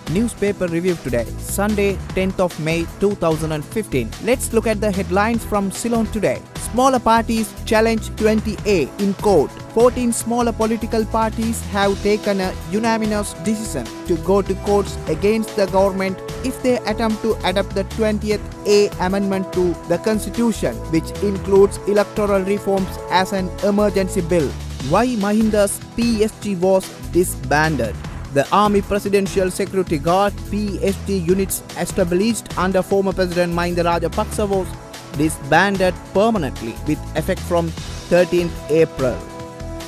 Newspaper review today, Sunday, 10th of May 2015. Let's look at the headlines from Ceylon today. Smaller parties challenge 20A in court. 14 smaller political parties have taken a unanimous decision to go to courts against the government if they attempt to adopt the 20th A amendment to the Constitution, which includes electoral reforms as an emergency bill. Why Mahinda's PSG was disbanded? The Army Presidential Security Guard PSG units established under former President Mahinda Rajapaksa was disbanded permanently with effect from 13th April.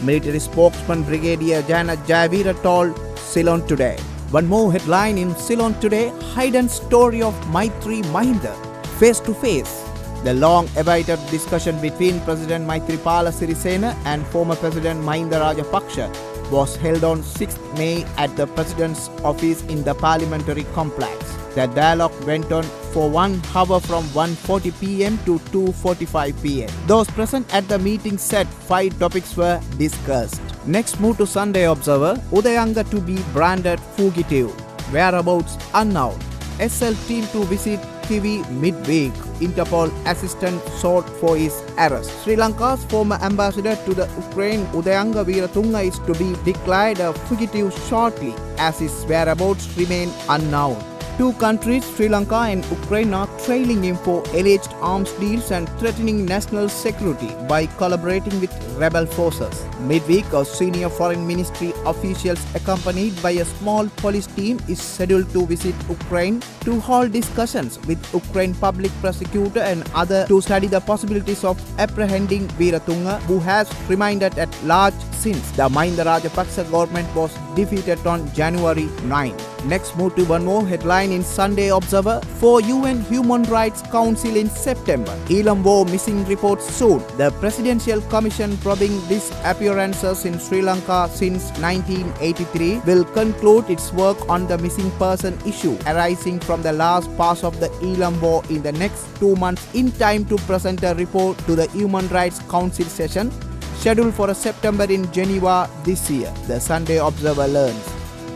Military spokesman Brigadier Janet Jayavira told Ceylon today. One more headline in Ceylon today, hidden story of Maitri Mahinda face to face. The long-awaited discussion between President Maithripala Sirisena and former President Mahinda Rajapaksa was held on 6th May at the President's office in the Parliamentary Complex. The dialogue went on for 1 hour from 1:40 p.m. to 2:45 p.m. Those present at the meeting said 5 topics were discussed. Next, move to Sunday Observer. Udayanga to be branded fugitive. Whereabouts unknown. SL team to visit Kiwi midweek. Interpol assistant sought for his arrest. Sri Lanka's former ambassador to the Ukraine, Udayanga Weeratunga, is to be declared a fugitive shortly as his whereabouts remain unknown. Two countries, Sri Lanka and Ukraine, are trailing him for alleged arms deals and threatening national security by collaborating with rebel forces. Midweek, a senior foreign ministry officials accompanied by a small police team is scheduled to visit Ukraine to hold discussions with Ukraine public prosecutor and others to study the possibilities of apprehending Weeratunga, who has remained at large since the Mahinda Rajapaksa government was defeated on January 9. Next, move to one more headline in Sunday Observer. For UN Human Rights Council in September. Ilambo missing reports soon. The Presidential Commission probing disappearances in Sri Lanka since 1983 will conclude its work on the missing person issue arising from the last pass of the Ilambo in the next 2 months, in time to present a report to the Human Rights Council session scheduled for September in Geneva this year. The Sunday Observer learns.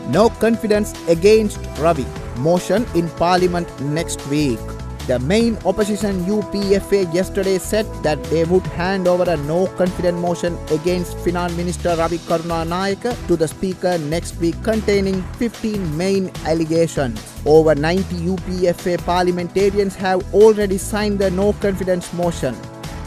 No confidence against Ravi. Motion in Parliament next week. The main opposition UPFA yesterday said that they would hand over a no-confidence motion against Finance Minister Ravi Karunanayake to the Speaker next week, containing 15 main allegations. Over 90 UPFA parliamentarians have already signed the no-confidence motion.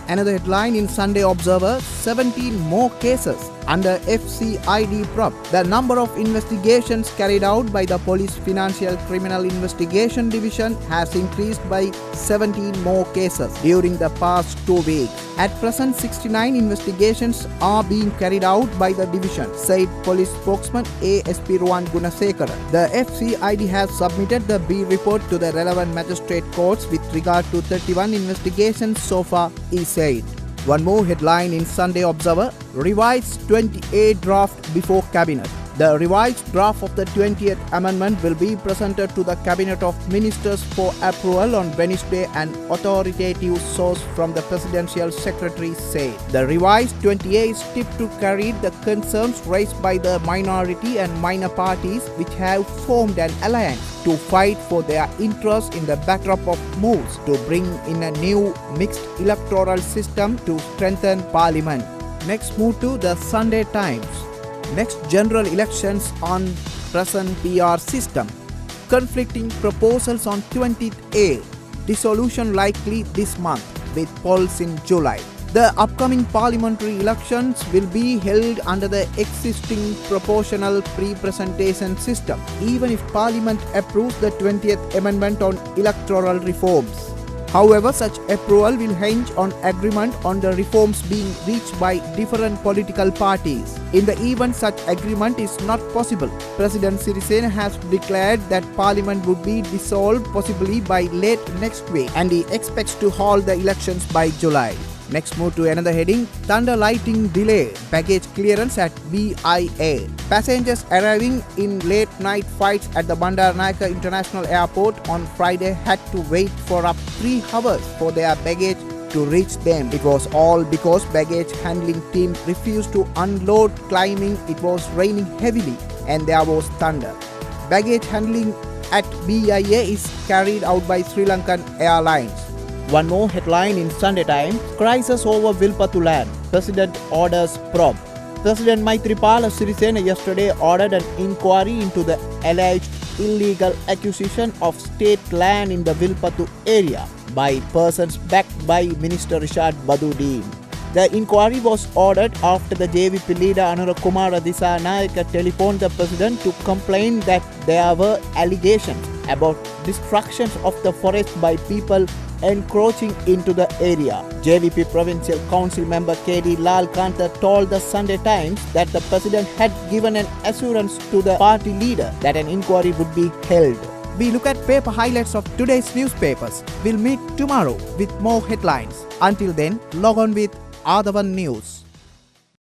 Another headline in Sunday Observer, 17 more cases under FCID probe. The number of investigations carried out by the Police Financial Criminal Investigation Division has increased by 17 more cases during the past 2 weeks. At present, 69 investigations are being carried out by the division, said police spokesman ASP Ruwan Gunasekara. The FCID has submitted the B report to the relevant magistrate courts with regard to 31 investigations so far, he said. One more headline in Sunday Observer, revised 20A draft before Cabinet. The revised draft of the 20th Amendment will be presented to the Cabinet of Ministers for approval on Wednesday, an authoritative source from the Presidential Secretary said. The revised 20A is tipped to carry the concerns raised by the minority and minor parties which have formed an alliance to fight for their interests in the backdrop of moves to bring in a new mixed electoral system to strengthen Parliament. Next, move to the Sunday Times. Next general elections on present PR system. Conflicting proposals on 20th A. Dissolution likely this month with polls in July. The upcoming parliamentary elections will be held under the existing proportional pre-presentation system, even if Parliament approves the 20th Amendment on electoral reforms. However, such approval will hinge on agreement on the reforms being reached by different political parties. In the event such agreement is not possible, President Sirisena has declared that Parliament would be dissolved possibly by late next week, and he expects to hold the elections by July. Next, move to another heading, thunder lightning delay, baggage clearance at BIA. Passengers arriving in late night flights at the Bandaranaike International Airport on Friday had to wait for up 3 hours for their baggage to reach them. It was all because baggage handling team refused to unload, claiming it was raining heavily and there was thunder. Baggage handling at BIA is carried out by Sri Lankan Airlines. One more headline in Sunday Times: crisis over Vilpattu land. President orders probe. President Maithripala Sirisena yesterday ordered an inquiry into the alleged illegal acquisition of state land in the Vilpattu area by persons backed by Minister Rishad Badudin. The inquiry was ordered after the JVP leader Anurakumara Disanayake telephoned the president to complain that there were allegations about destruction of the forest by people encroaching into the area. JVP Provincial Council member KD Lal Kanta told the Sunday Times that the president had given an assurance to the party leader that an inquiry would be held. We look at paper highlights of today's newspapers. We'll meet tomorrow with more headlines. Until then, log on with Athavan News.